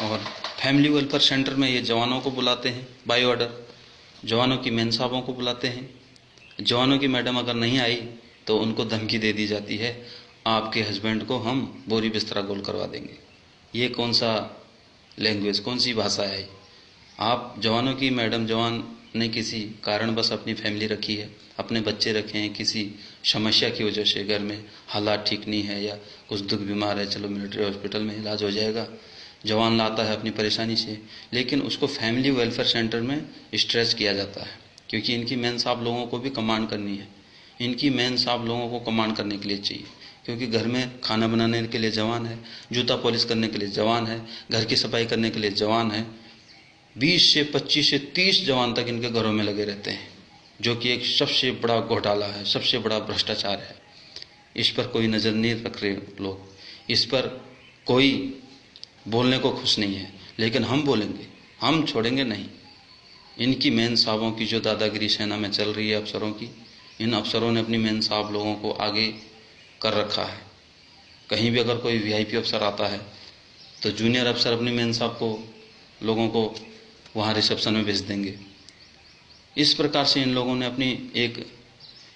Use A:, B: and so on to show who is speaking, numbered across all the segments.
A: और family welfare centre में ये जवानों को बुलाते हैं बाय ऑर्डर, जवानों की मेन साहबों को बुलाते हैं। जवानों की मैडम अगर नहीं आई तो उनको धमकी दे दी जाती है, आपके हस्बैंड को हम बोरी बिस्तरा गोल करवा देंगे। ये कौन सा लैंग्वेज, कौन सी भाषा है? आप जवानों की मैडम, जवान ने किसी कारणवश अपनी फैमिली रखी है, अपने बच्चे रखे हैं, किसी समस्या की वजह से घर में हालात ठीक नहीं है या कुछ दुख बीमार है, चलो मिलिट्री हॉस्पिटल में इलाज हो जाएगा, जवान लाता है अपनी परेशानी से, लेकिन उसको फैमिली वेलफेयर सेंटर में स्ट्रेच किया जाता है, क्योंकि इनकी मेन साहब लोगों को भी कमांड करनी है। इनकी मेन साहब लोगों को कमांड करने के लिए चाहिए, क्योंकि घर में खाना बनाने के लिए जवान है, जूता पॉलिश करने के लिए जवान है, घर की सफाई करने के लिए जवान है। 20 से 25 से 30 जवान तक इनके घरों में लगे रहते हैं, जो कि एक सबसे बड़ा घोटाला है, सबसे बड़ा भ्रष्टाचार है। इस पर कोई नज़र नहीं रख रहे लोग, इस पर कोई बोलने को खुश नहीं है, लेकिन हम बोलेंगे, हम छोड़ेंगे नहीं। इनकी मेन साहबों की जो दादागिरी सेना में चल रही है अफसरों की, इन अफसरों ने अपनी मेन साहब लोगों को आगे कर रखा है। कहीं भी अगर कोई वीआईपी अफसर आता है तो जूनियर अफसर अपनी मेन साहब को, लोगों को वहाँ रिसेप्शन में भेज देंगे। इस प्रकार से इन लोगों ने अपनी एक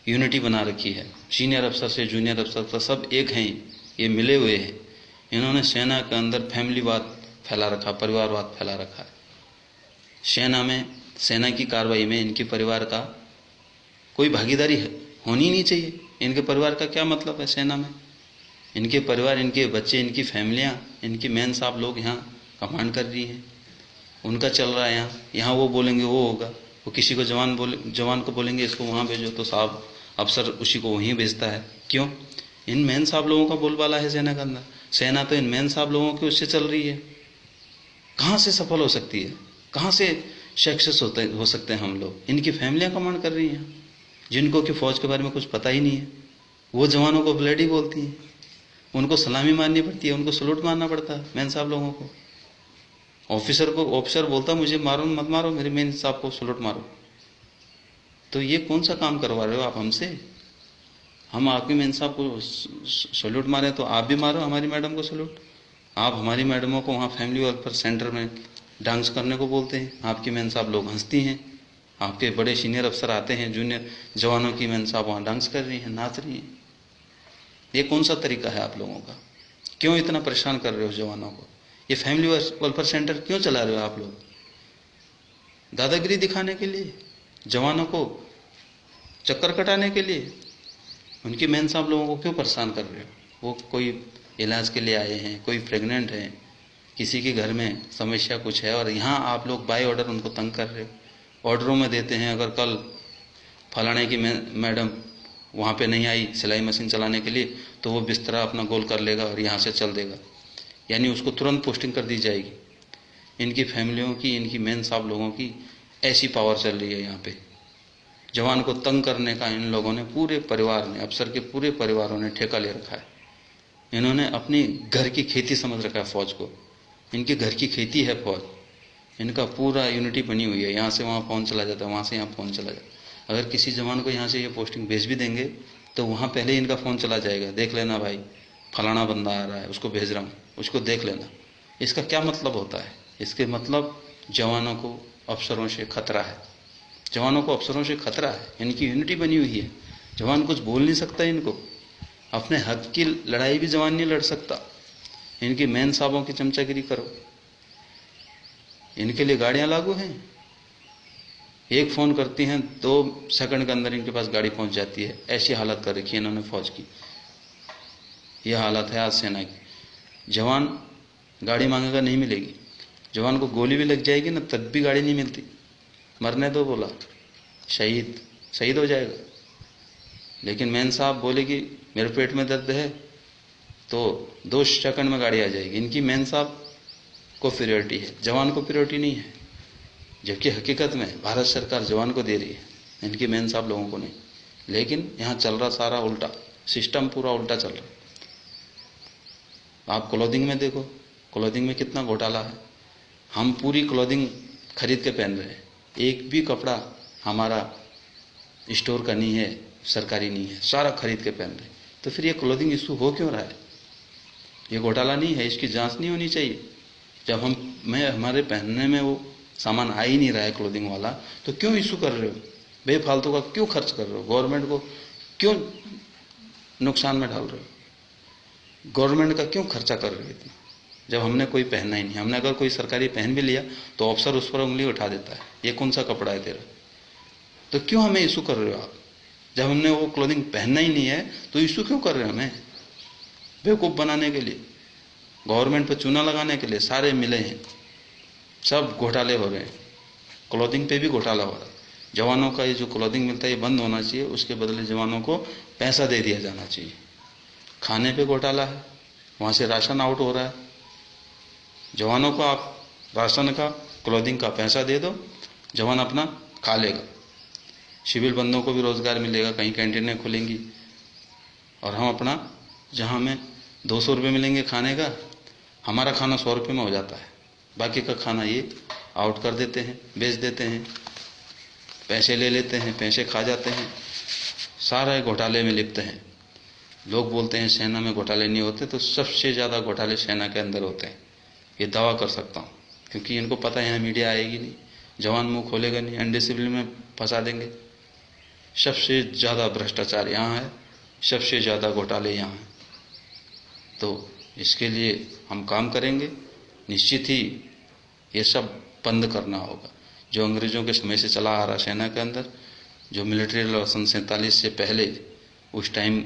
A: यूनिटी बना रखी है। सीनियर अफसर से जूनियर अफसर तक सब एक हैं, ये मिले हुए हैं। इन्होंने सेना के अंदर फैमिलीवाद फैला रखा, परिवारवाद फैला रखा है। सेना में, सेना की कार्रवाई में इनके परिवार का कोई भागीदारी होनी नहीं चाहिए। इनके परिवार का क्या मतलब है सेना में? इनके परिवार, इनके बच्चे, इनकी फैमिलियाँ, इनकी मेन साहब लोग यहाँ कमांड कर रही हैं, उनका चल रहा है यहाँ वो बोलेंगे वो होगा। वो किसी को जवान को बोलेंगे इसको वहाँ भेजो, तो साहब अफसर उसी को वहीं भेजता है। क्यों? इन मेन साहब लोगों का बोलबाला है सेना के अंदर। सेना तो इन मेन साहब लोगों की उससे चल रही है। कहाँ से सफल हो सकती है? कहाँ से सक्सेस हो सकते हैं हम लोग? इनकी फैमिलियाँ कमांड कर रही हैं, जिनको कि फौज के बारे में कुछ पता ही नहीं है। वो जवानों को ब्लडी बोलती हैं, उनको सलामी मारनी पड़ती है, उनको सलूट मारना पड़ता है मेन साहब लोगों को। ऑफिसर बोलता मुझे मारो मत मारो, मेरे मेन साहब को सलूट मारो। तो ये कौन सा काम करवा रहे हो आप हमसे? हम आपके मेन साहब को सलूट मारे तो आप भी मारो हमारी मैडम को सलूट। आप हमारी मैडमों को वहाँ फैमिली वेलफेयर सेंटर में डांस करने को बोलते हैं, आपकी मेन साहब लोग हंसती हैं। आपके बड़े सीनियर अफसर आते हैं, जूनियर जवानों की मेन साहब वहाँ डांस कर रही हैं, नाच रही हैं। ये कौन सा तरीका है आप लोगों का? क्यों इतना परेशान कर रहे हो जवानों को? ये फैमिली वेलफेयर सेंटर क्यों चला रहे हो आप लोग? दादागिरी दिखाने के लिए, जवानों को चक्कर कटाने के लिए? उनकी मेन साहब लोगों को क्यों परेशान कर रहे हो? वो कोई इलाज के लिए आए हैं, कोई प्रेग्नेंट है, किसी के घर में समस्या कुछ है, और यहाँ आप लोग बाय ऑर्डर उनको तंग कर रहे हो। ऑर्डरों में देते हैं, अगर कल फलाने की मैडम वहाँ पे नहीं आई सिलाई मशीन चलाने के लिए, तो वो बिस्तरा अपना गोल कर लेगा और यहाँ से चल देगा, यानी उसको तुरंत पोस्टिंग कर दी जाएगी। इनकी फैमिलियों की, इनकी मेन साहब लोगों की ऐसी पावर चल रही है यहाँ पे। जवान को तंग करने का इन लोगों ने, पूरे परिवार ने, अफसर के पूरे परिवारों ने ठेका ले रखा है। इन्होंने अपनी घर की खेती समझ रखा है फौज को। इनके घर की खेती है फौज। इनका पूरा यूनिटी बनी हुई है, यहाँ से वहाँ फ़ोन चला जाता है, वहाँ से यहाँ फ़ोन चला जाता है। अगर किसी जवान को यहाँ से ये पोस्टिंग भेज भी देंगे तो वहाँ पहले ही इनका फ़ोन चला जाएगा, देख लेना भाई फलाना बंदा आ रहा है, उसको भेज रहा हूँ, उसको देख लेना। इसका क्या मतलब होता है? इसके मतलब जवानों को अफसरों से खतरा है, जवानों को अफसरों से खतरा है। इनकी यूनिटी बनी हुई है, जवान कुछ बोल नहीं सकता इनको, अपने हक की लड़ाई भी जवान नहीं लड़ सकता। इनकी मेन साहबों की चमचागिरी करो, इनके लिए गाड़ियां लागू हैं। एक फ़ोन करती हैं, 2 सेकंड के अंदर इनके पास गाड़ी पहुंच जाती है। ऐसी हालत कर रखी है इन्होंने फौज की। यह हालत है आज सेना की। जवान गाड़ी मांगेगा, नहीं मिलेगी। जवान को गोली भी लग जाएगी ना, तब भी गाड़ी नहीं मिलती। मरने दो बोला, शहीद हो जाएगा। लेकिन मेन साहब बोलेगी मेरे पेट में दर्द है, तो 2 सेकंड में गाड़ी आ जाएगी। इनकी मेन साहब को प्रियोरिटी है, जवान को प्रियोरिटी नहीं है। जबकि हकीकत में भारत सरकार जवान को दे रही है, इनकी मेन साहब लोगों को नहीं। लेकिन यहाँ चल रहा सारा उल्टा, सिस्टम पूरा उल्टा चल रहा। आप क्लोथिंग में देखो, क्लोथिंग में कितना घोटाला है। हम पूरी क्लोथिंग खरीद के पहन रहे हैं, एक भी कपड़ा हमारा स्टोर का नहीं है, सरकारी नहीं है, सारा खरीद के पहन रहे। तो फिर ये क्लोथिंग इशू हो क्यों रहा है? ये घोटाला नहीं है? इसकी जांच नहीं होनी चाहिए? जब हमारे पहनने में वो सामान आ ही नहीं रहा है क्लोथिंग वाला, तो क्यों इशू कर रहे हो? बेफालतू का क्यों खर्च कर रहे हो? गवर्नमेंट को क्यों नुकसान में डाल रहे हो? गवर्नमेंट का क्यों खर्चा कर रहे हो इतना, जब हमने कोई पहनना ही नहीं? हमने अगर कोई सरकारी पहन भी लिया तो अफसर उस पर उंगली उठा देता है, ये कौन सा कपड़ा है तेरा? तो क्यों हमें इशू कर रहे हो आप? जब हमने वो क्लोथिंग पहनना ही नहीं है तो इशू क्यों कर रहे हो हमें? बेवकूफ़ बनाने के लिए, गवर्नमेंट पर चूना लगाने के लिए सारे मिले हैं, सब घोटाले हो रहे हैं। क्लोथिंग पे भी घोटाला हो रहा है। जवानों का ये जो क्लोथिंग मिलता है ये बंद होना चाहिए, उसके बदले जवानों को पैसा दे दिया जाना चाहिए। खाने पे घोटाला है, वहाँ से राशन आउट हो रहा है। जवानों को आप राशन का, क्लोथिंग का पैसा दे दो, जवान अपना खा लेगा। सिविल बंदों को भी रोज़गार मिलेगा, कहीं कैंटीनें खुलेंगी, और हम अपना, जहाँ हमें 200 रुपये मिलेंगे खाने का, हमारा खाना 100 रुपये में हो जाता है। बाकी का खाना ये आउट कर देते हैं, बेच देते हैं, पैसे ले लेते हैं, पैसे खा जाते हैं, सारे घोटाले में लिप्त हैं। लोग बोलते हैं सेना में घोटाले नहीं होते, तो सबसे ज़्यादा घोटाले सेना के अंदर होते हैं, ये दावा कर सकता हूँ, क्योंकि इनको पता है यहाँ मीडिया आएगी नहीं, जवान मुंह खोलेगा नहीं, अनडिसिप्लिन में फंसा देंगे। सबसे ज़्यादा भ्रष्टाचार यहाँ है, सबसे ज़्यादा घोटाले यहाँ हैं। तो इसके लिए हम काम करेंगे, निश्चित ही ये सब बंद करना होगा। जो अंग्रेज़ों के समय से चला आ रहा सेना के अंदर, जो मिलिट्री लॉ सन 47 से पहले उस टाइम